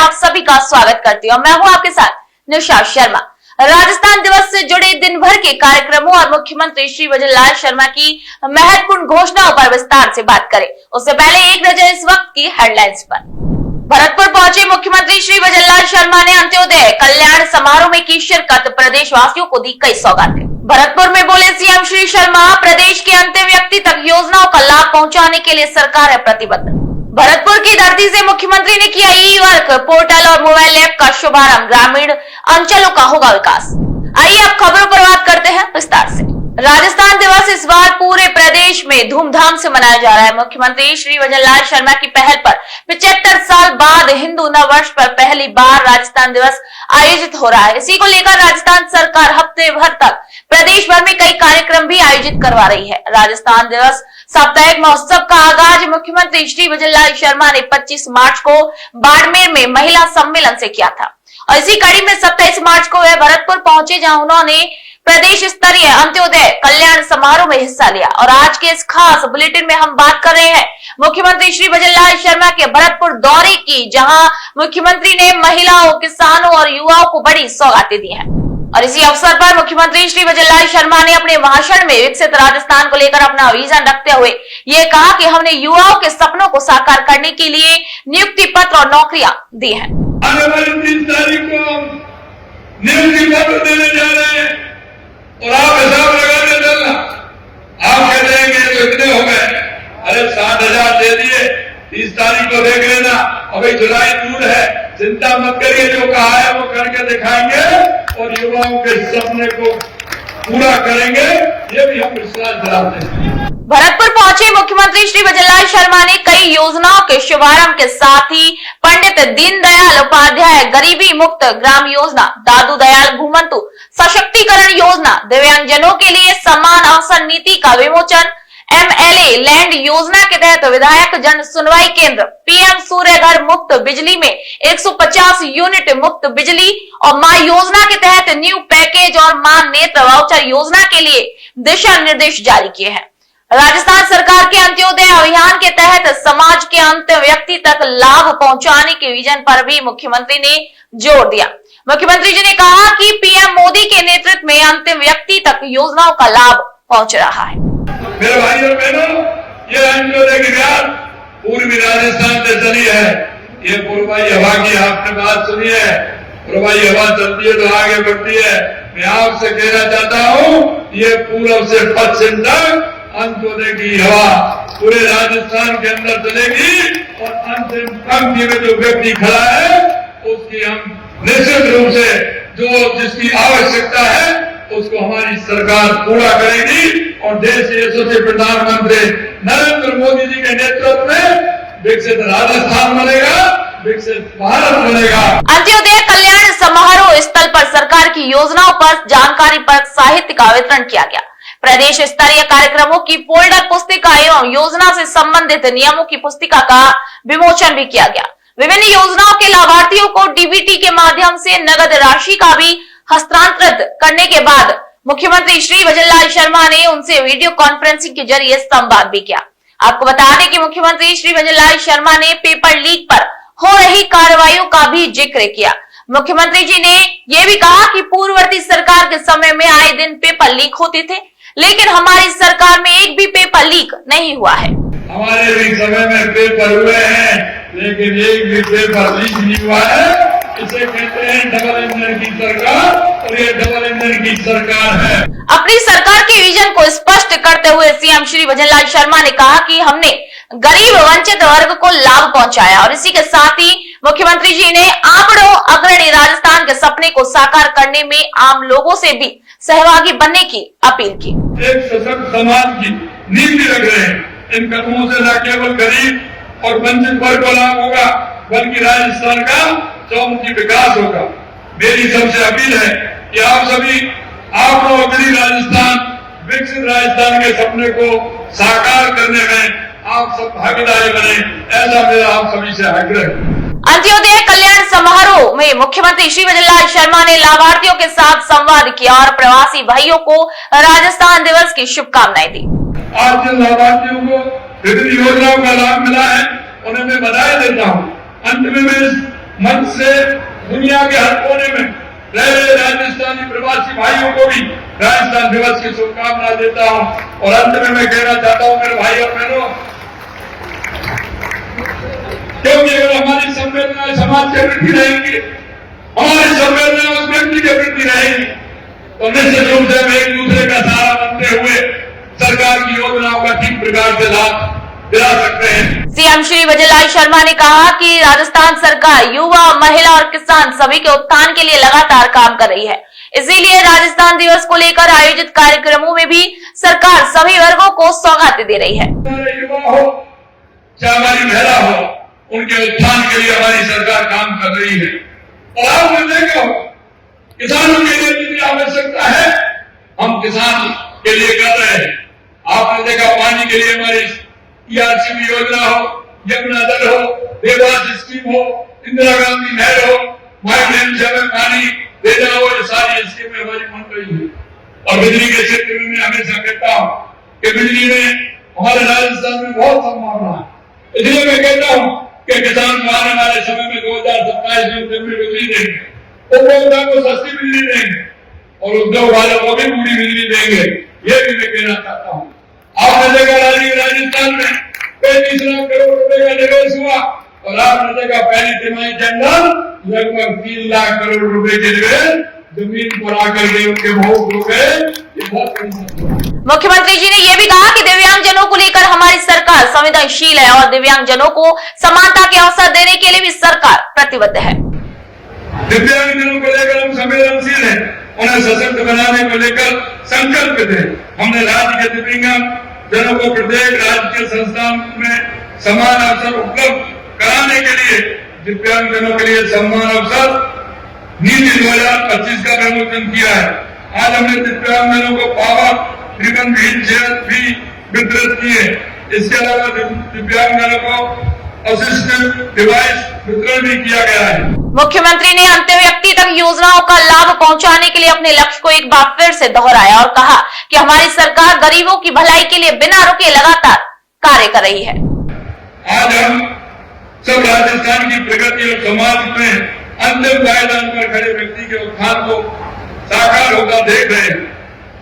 आप सभी का स्वागत करती हूँ। मैं हूँ आपके साथ निशा शर्मा। राजस्थान दिवस से जुड़े दिन भर के कार्यक्रमों और मुख्यमंत्री श्री वजनलाल शर्मा की महत्वपूर्ण घोषणाओं पर विस्तार से बात करें, उससे पहले एक नजर इस वक्त की हेडलाइंस पर। भरतपुर पहुंचे मुख्यमंत्री श्री वजनलाल शर्मा ने अंत्योदय कल्याण समारोह में की शिरकत, प्रदेशवासियों को दी कई सौगातें। भरतपुर में बोले सीएम श्री शर्मा, प्रदेश के अंतिम व्यक्ति तक योजनाओं का लाभ पहुंचाने के लिए सरकार है प्रतिबद्ध। भरतपुर की धरती से मुख्यमंत्री ने किया ई-वर्क पोर्टल और मोबाइल ऐप का शुभारंभ, ग्रामीण अंचलों का होगा विकास। आइए अब खबरों पर बात करते हैं विस्तार से। राजस्थान दिवस इस बार पूरे प्रदेश में धूमधाम से मनाया जा रहा है। मुख्यमंत्री श्री वजनलाल शर्मा की पहल पर 75 साल बाद हिंदू नव वर्ष पर पहली बार राजस्थान दिवस आयोजित हो रहा है। इसी को लेकर राजस्थान सरकार हफ्ते भर तक प्रदेश भर में कई कार्यक्रम भी आयोजित करवा रही है। राजस्थान दिवस साप्ताहिक महोत्सव का आगाज मुख्यमंत्री श्री वजनलाल शर्मा ने 25 मार्च को बाड़मेर में महिला सम्मेलन से किया था और इसी कड़ी में 27 मार्च को वे भरतपुर पहुंचे, जहां उन्होंने प्रदेश स्तरीय अंत्योदय कल्याण समारोह में हिस्सा लिया। और आज के इस खास बुलेटिन में हम बात कर रहे हैं मुख्यमंत्री श्री वजनलाल शर्मा के भरतपुर दौरे की, जहां मुख्यमंत्री ने महिलाओं, किसानों और युवाओं को बड़ी सौगातें दी हैं। और इसी अवसर पर मुख्यमंत्री श्री वजनलाल शर्मा ने अपने भाषण में विकसित राजस्थान को लेकर अपना विजन रखते हुए ये कहा कि हमने युवाओं के सपनों को साकार करने के लिए नियुक्ति पत्र और नौकरियां दी हैं। आने वाली 30 तारीख को नियुक्ति पत्र देने जा रहे हैं और आप हिसाब लगाने चलना। आप कह देंगे तो इतने हो गए, अरे 7,000 दे दिए, 30 तारीख को देख लेना। अभी जुलाई दूर है, चिंता मत करिए, जो कहा है वो करके दिखाएंगे और युवाओं के सपने को पूरा करेंगे, ये भी हम विश्वास दिलाते हैं। भरतपुर पहुंचे मुख्यमंत्री श्री वजनलाल शर्मा ने कई योजनाओं के शुभारंभ के साथ ही पंडित दीनदयाल उपाध्याय गरीबी मुक्त ग्राम योजना, दादू दयाल घुमंतु सशक्तिकरण योजना, दिव्यांगजनों के लिए समान अवसर नीति का विमोचन, MLA लैंड योजना के तहत विधायक जन सुनवाई केंद्र, PM सूर्य घर मुफ्त बिजली में 150 यूनिट मुफ्त बिजली और मां योजना के तहत न्यू पैकेज और मां नेत्र वाउचर योजना के लिए दिशा निर्देश जारी किए हैं। राजस्थान सरकार के अंत्योदय अभियान के तहत समाज के अंतिम व्यक्ति तक लाभ पहुंचाने के विजन पर भी मुख्यमंत्री ने जोर दिया। मुख्यमंत्री जी ने कहा कि PM मोदी के नेतृत्व में अंतिम व्यक्ति तक योजनाओं का लाभ पहुंच रहा है। मेरे भाइयों बहनों, ये अंत्योदय की बात पूर्वी राजस्थान से चली है। ये पूर्वाई हवा की आपने बात सुनी है, पूर्वाई हवा चलती है तो आगे बढ़ती है। मैं आपसे कहना चाहता हूँ, ये पूर्व से पश्चिम तक अंत्योदय की हवा पूरे राजस्थान के अंदर चलेगी और अंतिम पंक्ति में जो व्यक्ति खड़ा है उसकी हम निश्चित रूप से जो जिसकी आवश्यकता है उसको हमारी सरकार पूरा करेगी और देश के यशस्वी प्रधानमंत्री नरेंद्र मोदी जी के नेतृत्व में विकसित राजस्थान बनेगा, विकसित भारत बनेगा। अंत्योदय कल्याण समारोह स्थल पर सरकार की योजनाओं पर जानकारी पर साहित्य का वितरण किया गया। प्रदेश स्तरीय कार्यक्रमों की फोल्डर पुस्तिका एवं योजना से संबंधित नियमों की पुस्तिका का विमोचन भी किया गया। विभिन्न योजनाओं के लाभार्थियों को DBT के माध्यम से नगद राशि का भी हस्तांतरित करने के बाद मुख्यमंत्री श्री वजनलाल शर्मा ने उनसे वीडियो कॉन्फ्रेंसिंग के जरिए संवाद भी किया। आपको बता दें कि मुख्यमंत्री श्री वजनलाल शर्मा ने पेपर लीक पर हो रही कार्रवाइयों का भी जिक्र किया। मुख्यमंत्री जी ने यह भी कहा कि पूर्ववर्ती सरकार के समय में आए दिन पेपर लीक होते थे, लेकिन हमारी सरकार में एक भी पेपर लीक नहीं हुआ है। हमारे भी समय में पेपर हुए हैं, लेकिन एक भी पेपर लीक नहीं हुआ है। इसे कहते हैं डबल इंजन की सरकार और ये डबल इंजन की सरकार है। अपनी सरकार के विजन को स्पष्ट करते हुए सीएम श्री वजनलाल शर्मा ने कहा कि हमने गरीब वंचित वर्ग को लाभ पहुंचाया और इसी के साथ ही मुख्यमंत्री जी ने आंकड़ों अग्रणी राजस्थान के सपने को साकार करने में आम लोगों से भी सहभागी बनने की अपील की। एक सशक्त समाज की नीति रख रहे हैं। इन कदमों से न केवल गरीब और वंचित वर्ग को लाभ होगा, बल्कि राजस्थान का चौमुखी विकास होगा। मेरी सबसे अपील है कि आप सभी आंकड़ों अग्रणी राजस्थान, विकसित राजस्थान के सपने को साकार करने में आप सब भागीदारी बने, ऐसा मेरा आप सभी से आग्रह है। अंत्योदय कल्याण समारोह में मुख्यमंत्री श्री वजनलाल शर्मा ने लाभार्थियों के साथ संवाद किया और प्रवासी भाइयों को राजस्थान दिवस की शुभकामनाएं दी। आज जिन लाभार्थियों को विभिन्न योजनाओं का लाभ मिला है, उन्हें मैं बधाई देता हूँ। अंत में मैं इस मंच से दुनिया के हर कोने में रह रहे राजस्थानी प्रवासी भाइयों को भी राजस्थान दिवस की शुभकामनाएं देता हूं। और अंत में मैं कहना चाहता हूं मेरे भाई और बहनों, क्योंकि अगर हमारी संवेदनाएं समाज के प्रति रहेंगी, हमारी संवेदनाएं उस व्यक्ति के प्रति रहेंगी, तो निश्चित रूप से हम एक दूसरे का सहारा बनते हुए सरकार की योजनाओं का ठीक प्रकार से लाभ दिला सकते हैं। सीएम श्री वजललाल शर्मा ने कहा कि राजस्थान सरकार युवा, महिला और किसान सभी के उत्थान के लिए लगातार काम कर रही है। इसीलिए राजस्थान दिवस को लेकर आयोजित कार्यक्रमों में भी सरकार सभी वर्गों को सौगातें दे रही है। युवा हो चाहे हमारी महिला हो, उनके उत्थान के लिए हमारी सरकार काम कर रही है। और आपने देखा हो किसानों के लिए जितनी आवश्यकता है हम किसान के लिए कर रहे हैं। आपने देखा पानी के लिए हमारी ERCB योजना हो, यमुना दल हो, देवास स्कीम हो, इंदिरा गांधी नहर हो, माइग्रेन में पानी देना हो, ये सारी स्कीमें हमारी बन रही है। और बिजली के क्षेत्र में मैं हमेशा कहता हूँ कि बिजली में हमारे राजस्थान में बहुत संभावना है। इसलिए मैं कहता हूँ कि किसान को आने वाले समय में 2027 में बिजली देंगे, उपभोक्ता को सस्ती बिजली देंगे और उद्योग वालों को भी पूरी बिजली देंगे। ये भी मैं कहना चाहता हूँ। आपने देखा राजस्थान में 35 लाख करोड़ रुपए का निवेश हुआ और आपने देखा पहली तिमाही के अंदर लगभग 3 लाख करोड़ रुपए के निवेश जमीन पर आकर के उनके भोग हो गए। ये बहुत मुख्यमंत्री जी ने यह भी कहा कि दिव्यांगजनों को लेकर हमारी सरकार संवेदनशील है और दिव्यांगजनों को समानता के अवसर देने के लिए भी सरकार प्रतिबद्ध है। दिव्यांगजनों को लेकर हम संवेदनशील हैं, उन्हें सशक्त बनाने को लेकर संकल्पित है। हमने राज्य के दिव्यांगजनों को प्रत्येक राज्य के संस्थान में समान अवसर उपलब्ध कराने के लिए दिव्यांगजनों के लिए समान अवसर नीति 2025 का विमोचन किया है। आज हमने दिव्यांगजनों को पावर रिबन व्हील चेयर भी वितरित किए। इसके अलावा दिव्यांगजनों को असिस्टेंट डिवाइस वितरण भी किया गया है। मुख्यमंत्री ने अंतिम व्यक्ति तक योजनाओं का लाभ पहुंचाने के लिए अपने लक्ष्य को एक बार फिर से दोहराया और कहा कि हमारी सरकार गरीबों की भलाई के लिए बिना रुके लगातार कार्य कर रही है। आज हम सब राजस्थान की प्रगति और समाज में अंतिम पायदान पर खड़े व्यक्ति के उत्थान को साकार होता देख रहे हैं।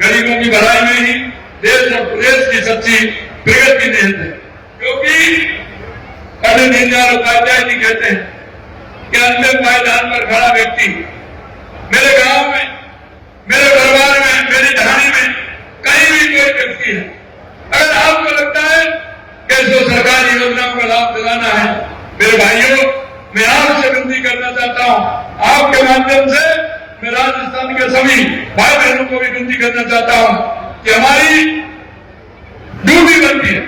गरीबों की भलाई में ही देश और प्रदेश की सच्ची प्रगति निहित है, क्योंकि पंडित दीनदयाल उपाध्याय जी कहते हैं कि अंतिम पायदान पर खड़ा व्यक्ति मेरे गांव में, मेरे परिवार में, मेरी ढाणी में कहीं भी कोई व्यक्ति है। अगर आपको लगता है कि इसको सरकारी योजनाओं का लाभ दिलाना है, मेरे भाइयों मैं आपसे विनती करना चाहता हूं, आपके माध्यम से मैं राजस्थान के सभी भाई बहनों को भी विनती करना चाहता हूं कि हमारी ड्यूटी बनती है,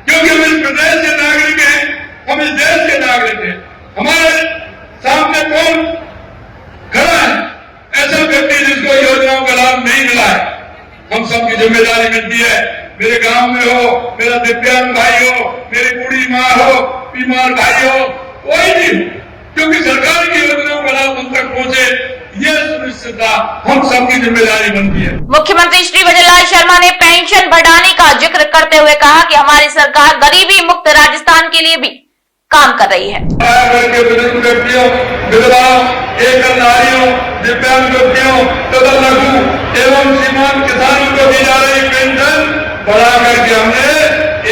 क्योंकि हम इस प्रदेश के नागरिक हैं, हम इस देश के नागरिक हैं। हमारे सामने कौन खड़ा है ऐसा व्यक्ति जिसको योजनाओं का लाभ नहीं मिला है? हम सबकी जिम्मेदारी बनती है। मेरे गांव में हो, मेरा दिव्यांग भाई हो, मेरी बूढ़ी माँ हो, बीमार भाई हो, कोई भी हो, क्योंकि सरकार की योजनाओं का लाभ उन तक पहुंचे ये सुनिश्चितता हम सबकी जिम्मेदारी बनती है। मुख्यमंत्री श्री वजललाल शर्मा ने पेंशन बढ़ाने का जिक्र करते हुए कहा कि हमारी सरकार गरीबी मुक्त राजस्थान के लिए भी काम कर रही है। बुजुर्ग व्यक्तियों, विधवाओं, एकल नारियों, दिव्यांग व्यक्तियों तथा लघु एवं सीमांत किसानों को दी जा रही पेंशन बढ़ा करके हमने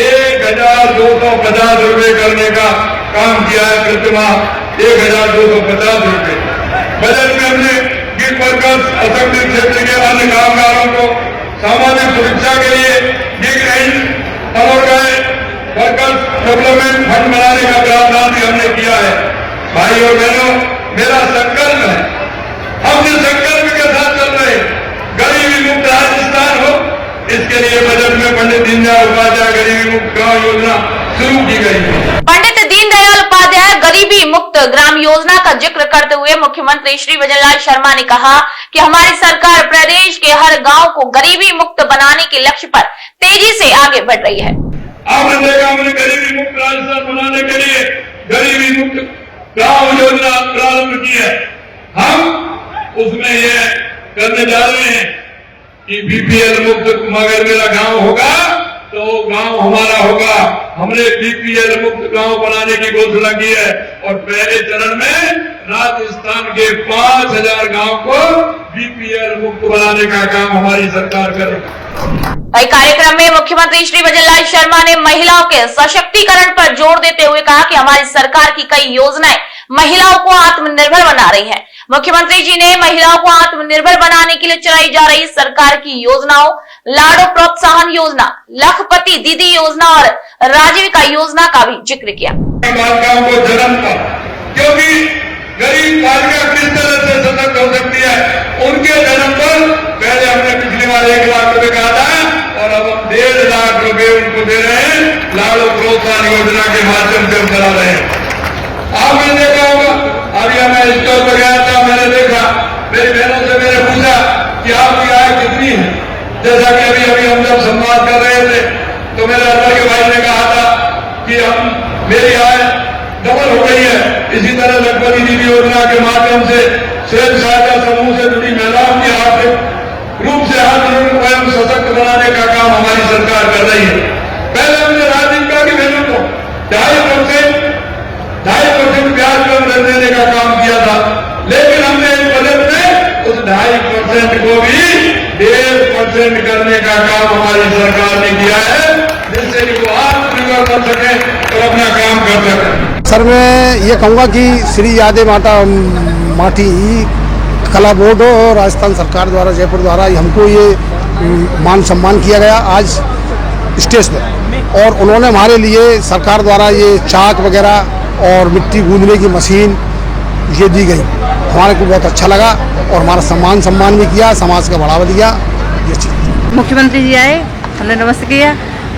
1250 रुपए करने का काम किया है। प्रतिमाह 1250 रुपए। बजट में हमने गिग वर्कर्स, असंगठित क्षेत्र के अन्य कामगारों को सामाजिक सुरक्षा के लिए gig and unorganised workers development fund बनाने का प्रावधान भी हमने किया है। भाई और बहनों, मेरा संकल्प है, हम जिस संकल्प के साथ चल रहे गरीबी मुक्त राजस्थान हो, इसके लिए बजट में पंडित दीनदयाल उपाध्याय गरीबी मुक्त गांव योजना शुरू की गई है। पंडित दीनदयाल उपाध्याय गरीबी मुक्त ग्राम योजना का जिक्र करते हुए मुख्यमंत्री श्री वजललाल शर्मा ने कहा कि हमारी सरकार प्रदेश के हर गांव को गरीबी मुक्त बनाने के लक्ष्य पर तेजी से आगे बढ़ रही है। आपने देखा हमने गरीबी मुक्त राजस्थान बनाने के लिए गरीबी मुक्त गांव योजना प्रारंभ की है। हम उसमें ये करने जा रहे हैं कि BPL मुक्त अगर मेरा गांव होगा तो गांव हमारा होगा। हमने बीपीएल मुक्त गांव बनाने की घोषणा की है और पहले चरण में राजस्थान के 5000 गांव को बीपीएल मुक्त बनाने का काम हमारी सरकार करेगी। वही कार्यक्रम में मुख्यमंत्री श्री वजललाल शर्मा ने महिलाओं के सशक्तिकरण पर जोर देते हुए कहा कि हमारी सरकार की कई योजनाएं महिलाओं को आत्मनिर्भर बना रही हैं। मुख्यमंत्री जी ने महिलाओं को आत्मनिर्भर बनाने के लिए चलाई जा रही सरकार की योजनाओं, लाडो प्रोत्साहन योजना, लखपति दीदी योजना और राजीविका योजना का भी जिक्र किया। बालिकाओं को जन्म पर, क्योंकि गरीब बालिका किस तरह से सशक्त हो सकती है, उनके जन्म पर पहले हमने पिछली बार 1 लाख रुपए कहा था और अब हम 1.5 लाख रुपए उनको दे रहे हैं। लाडो प्रोत्साहन योजना के माध्यम से हम चला रहे हैं। आपने देखा होगा, अभी मैं स्टोर पर गया था, मैंने देखा, मेरी बहनों से मैंने पूछा कि आपकी आय कितनी है। जैसा कि अभी हम जब संवाद कर रहे थे तो मेरे अंदर के भाई ने कहा था कि मेरी आय डबल हो गई है। इसी तरह लखपति दीदी योजना के माध्यम से स्वयं सहायता समूह से जुड़ी महिलाओं की आर्थिक रूप से स्वयं सशक्त बनाने का काम हमारी सरकार कर रही है। पहले हमने राजीविका की बहनों को 2.5% ब्याज कम देने का काम किया था, लेकिन हमने इस बजट में उस 2.5% को भी 1.5% करने का काम हमारी सरकार ने किया है, जिससे कि वो आत्मनिर्भर बन सके और अपना काम कर सके। सर मैं ये कहूँगा कि श्री यादे माटी कला बोर्ड और राजस्थान सरकार द्वारा, जयपुर द्वारा हमको ये मान सम्मान किया गया आज स्टेज पर, और उन्होंने हमारे लिए सरकार द्वारा ये चाक वगैरह और मिट्टी गूंदने की मशीन ये दी गई। हमारे को बहुत अच्छा लगा और हमारा सम्मान भी किया, समाज का बढ़ावा दिया। ये चीज़ मुख्यमंत्री जी आए, हमने नमस्ते किया,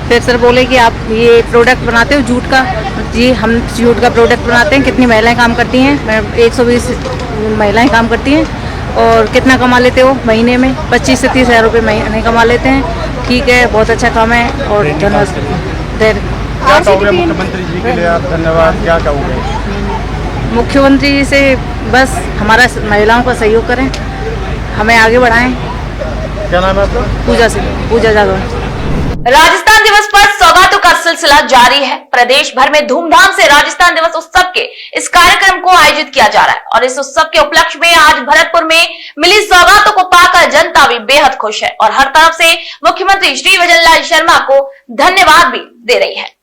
फिर सर बोले कि आप ये प्रोडक्ट बनाते हो जूट का। जी हम जूट का प्रोडक्ट बनाते हैं। कितनी महिलाएं काम करती हैं? 120 महिलाएं काम करती हैं। और कितना कमा लेते हो महीने में? 25 से 30 हज़ार रुपये महीने कमा लेते हैं। ठीक है, बहुत अच्छा काम है और धन्यवाद। क्या कहोगे मुख्यमंत्री जी के लिए आप? धन्यवाद। क्या कहोगे मुख्यमंत्री जी से? बस हमारा महिलाओं का सहयोग करें, हमें आगे बढ़ाएं। क्या नाम है आपका? पूजा जादव। राजस्थान दिवस पर सौगातों का सिलसिला जारी है। प्रदेश भर में धूमधाम से राजस्थान दिवस उत्सव के इस कार्यक्रम को आयोजित किया जा रहा है और इस उत्सव के उपलक्ष्य में आज भरतपुर में मिली सौगातों को पाकर जनता भी बेहद खुश है और हर तरफ से मुख्यमंत्री श्री वजललाल शर्मा को धन्यवाद भी दे रही है।